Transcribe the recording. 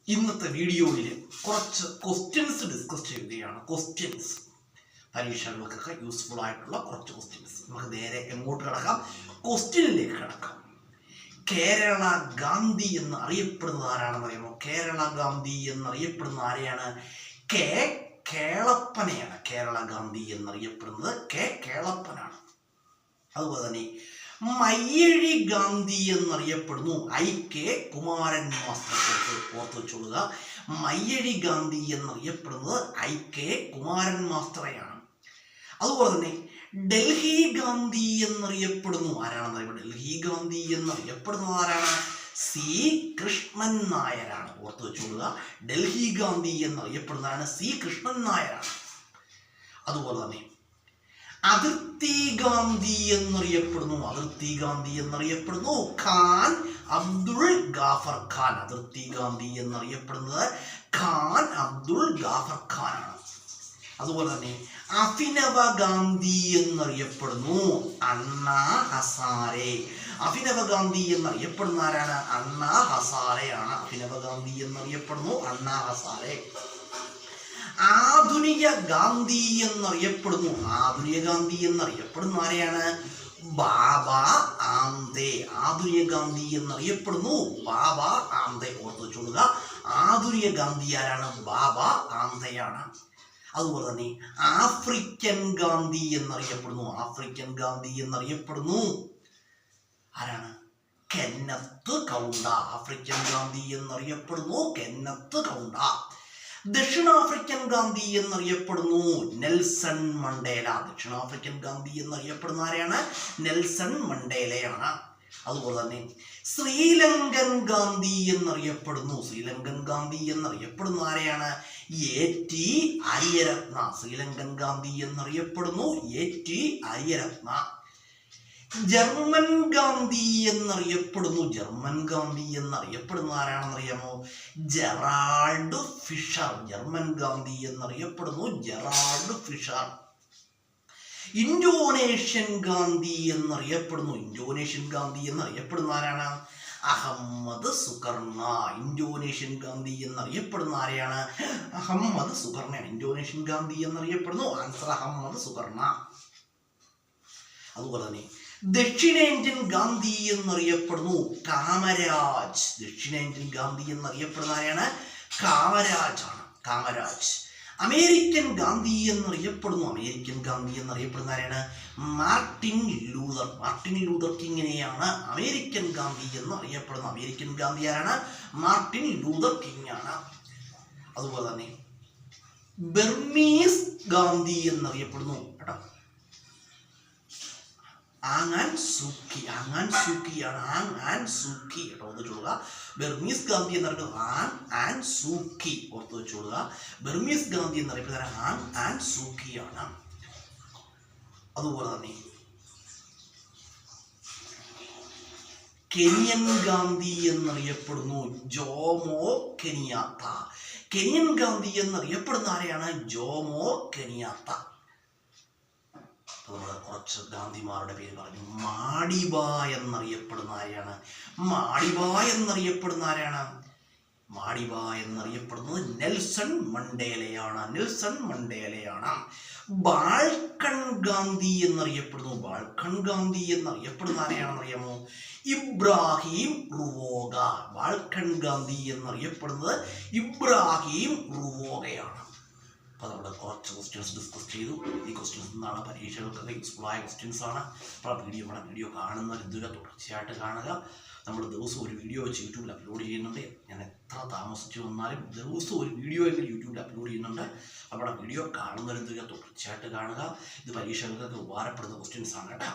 ഇന്നത്തെ വീഡിയോയിൽ കുറച്ച് ക്വസ്റ്റ്യൻസ് ഡിസ്കസ് ചെയ്യുകയാണ്. ക്വസ്റ്റ്യൻസ് പരീക്ഷകൾക്കൊക്കെ യൂസ്ഫുൾ ആയിട്ടുള്ള കുറച്ച് ക്വസ്റ്റ്യൻസ്. നമുക്ക് നേരെ എങ്ങോട്ട് കിടക്കാം? ക്വസ്റ്റ്യനിലേക്ക് കിടക്കാം. കേരള ഗാന്ധി എന്ന് അറിയപ്പെടുന്നത് ആരാണെന്ന് അറിയാമോ? കേരള ഗാന്ധി എന്നറിയപ്പെടുന്ന ആരെയാണ്? കേളപ്പനെയാണ്. കേരള ഗാന്ധി എന്നറിയപ്പെടുന്നത് കേളപ്പനാണ്. അതുപോലെ തന്നെ മയ്യഴി ഗാന്ധി എന്നറിയപ്പെടുന്നു IK കുമാരൻ മാസ്റ്റർ. ഓർത്ത് വെച്ചോളുക, മയ്യഴി ഗാന്ധി എന്നറിയപ്പെടുന്നത് IK കുമാരൻ മാസ്റ്ററെയാണ്. അതുപോലെ തന്നെ ഡൽഹി ഗാന്ധി എന്നറിയപ്പെടുന്നു ആരാണെന്ന്? ഡൽഹി ഗാന്ധി എന്നറിയപ്പെടുന്നത് ആരാണ്? C കൃഷ്ണൻ നായരാണ്. ഓർത്ത് വെച്ചോളുക, ഡൽഹി ഗാന്ധി എന്നറിയപ്പെടുന്നതാണ് C കൃഷ്ണൻ നായരാണ്. അതുപോലെ തന്നെ അതിർത്തി ഗാന്ധി എന്നറിയപ്പെടുന്നു ഖാൻ അബ്ദുൾ ഗാഫർ ഖാൻ. അതിർത്തി ഗാന്ധി എന്നറിയപ്പെടുന്നത് ഖാൻ അബ്ദുൾ ഗാഫർ ഖാനാണ്. അതുപോലെ തന്നെ അഭിനവ ഗാന്ധി എന്നറിയപ്പെടുന്നു അണ്ണാ ഹസാരെ. അഭിനവ ഗാന്ധി എന്നറിയപ്പെടുന്ന ആരാണ്? അണ്ണാ ഹസാരെയാണ്. അഭിനവ ഗാന്ധി എന്നറിയപ്പെടുന്നു അണ്ണാ ഹസാരെ. ആധുനിക ഗാന്ധി എന്നറിയപ്പെടുന്നു ആരെയാണ്? ബാബ ആംദെ. ആധുനിക ഗാന്ധി എന്നറിയപ്പെടുന്നു ബാബ ആംദെ. ഓർത്തു വെച്ചോളുക, ആധുനിക ഗാന്ധി ആരാണ്? ബാബ ആംദെയാണ്. അതുപോലെ തന്നെ ആഫ്രിക്കൻ ഗാന്ധി എന്നറിയപ്പെടുന്നു ആരാണ്? Kenneth Kaunda. ആഫ്രിക്കൻ ഗാന്ധി എന്നറിയപ്പെടുന്നു കെന്നത്ത് കൗണ്ട. ദക്ഷിണാഫ്രിക്കൻ ഗാന്ധി എന്നറിയപ്പെടുന്നു നെൽസൺ മണ്ടേല. ദക്ഷിണാഫ്രിക്കൻ ഗാന്ധി എന്നറിയപ്പെടുന്ന ആരെയാണ്? നെൽസൺ മണ്ടേലയാണ്. അതുപോലെ തന്നെ ശ്രീലങ്കൻ ഗാന്ധി എന്നറിയപ്പെടുന്ന ആരെയാണ്? AT അയ്യരത്ന. ശ്രീലങ്കൻ ഗാന്ധി എന്നറിയപ്പെടുന്നു AT അയ്യരത്ന. ജർമ്മൻ ഗാന്ധി എന്നറിയപ്പെടുന്ന ആരാണെന്നറിയാമോ? Gerald Fischer. ജർമ്മൻ ഗാന്ധി എന്നറിയപ്പെടുന്നു ജെറാൾഡ് ഫിഷർ. ഇന്തോനേഷ്യൻ ഗാന്ധി എന്നറിയപ്പെടുന്ന ആരാണ്? അഹമ്മദ് സുകർണ. ഇന്തോനേഷ്യൻ ഗാന്ധി എന്നറിയപ്പെടുന്ന ആരെയാണ്? അഹമ്മദ് സുകർണയാണ്. ഇന്തോനേഷ്യൻ ഗാന്ധി എന്നറിയപ്പെടുന്നു ആൻസർ അഹമ്മദ് സുകർണ. അതുപോലെ തന്നെ ദക്ഷിണേന്ത്യൻ ഗാന്ധി എന്നറിയപ്പെടുന്നു കാമരാജ്. ദക്ഷിണേന്ത്യൻ ഗാന്ധി എന്നറിയപ്പെടുന്ന ആരാണ്? കാമരാജ്. അമേരിക്കൻ ഗാന്ധി എന്നറിയപ്പെടുന്ന ആരാണ്? മാർട്ടിൻ ലൂതർ കിങ്ങിനെയാണ് അമേരിക്കൻ ഗാന്ധി എന്നറിയപ്പെടുന്ന. അമേരിക്കൻ ഗാന്ധി ആരാണ്? മാർട്ടിൻ ലൂതർ കിങ് ആണ്. അതുപോലെ തന്നെ ബർമീസ് ഗാന്ധി എന്നറിയപ്പെടുന്നു ആങ് ആൻ സൂക്കി. ബർമീസ് ഗാന്ധി എന്നറിയപ്പെടുന്നത് ആങ് ആൻ സൂക്കി. ഓർത്ത് വെച്ചോളുക, ബർമീസ് ഗാന്ധി എന്നറിയപ്പെടുന്നത് ആങ് ആൻ സൂക്കിയാണ്. അതുപോലെ തന്നെ കെനിയൻ ഗാന്ധി എന്നറിയപ്പെടുന്നു ജോമോ കെനിയാത്ത. കെനിയൻ ഗാന്ധി എന്നറിയപ്പെടുന്ന ആരെയാണ്? ജോമോ കെനിയാത്ത. നമ്മൾ കുറച്ച് ഗാന്ധിമാരുടെ പേര് പറഞ്ഞു. മാഡിബ എന്നറിയപ്പെടുന്ന ആരെയാണ്? മാഡിബ എന്നറിയപ്പെടുന്നത് നെൽസൺ മണ്ടേലയാണ്. ബാൾക്കൺ ഗാന്ധി എന്നറിയപ്പെടുന്ന ആരെയാണെന്നറിയാമോ? ഇബ്രാഹിം റുവോഗ. ബാൾക്കൺ ഗാന്ധി എന്നറിയപ്പെടുന്നത് ഇബ്രാഹിം റുവോഗയാണ്. അപ്പോൾ നമ്മൾ കുറച്ച് ക്വസ്റ്റ്യൻസ് ഡിസ്കസ് ചെയ്തു. ഈ ക്വസ്റ്റ്യൻസ് എന്താണ്? പരീക്ഷകൾക്കൊക്കെ യൂസ്ഫുൾ ആയ ക്വസ്റ്റ്യൻസ് ആണ്. അപ്പോൾ നമ്മുടെ വീഡിയോ കാണുന്നവർ ഇതുവരെ തുടർച്ചയായിട്ട് കാണുക. നമ്മൾ ദിവസവും ഒരു വീഡിയോ വെച്ച് യൂട്യൂബിൽ അപ്ലോഡ് ചെയ്യുന്നുണ്ട്. ഞാൻ എത്ര താമസിച്ചു വന്നാലും ദിവസവും ഒരു വീഡിയോ എങ്കിലും യൂട്യൂബിൽ അപ്ലോഡ് ചെയ്യുന്നുണ്ട്. അപ്പോൾ വീഡിയോ കാണുന്നവർ ഇതുവരെ തുടർച്ചയായിട്ട് കാണുക. ഇത് പരീക്ഷകൾക്കൊക്കെ ഉപകാരപ്പെടുന്ന ക്വസ്റ്റ്യൻസ് ആണ് കേട്ടോ.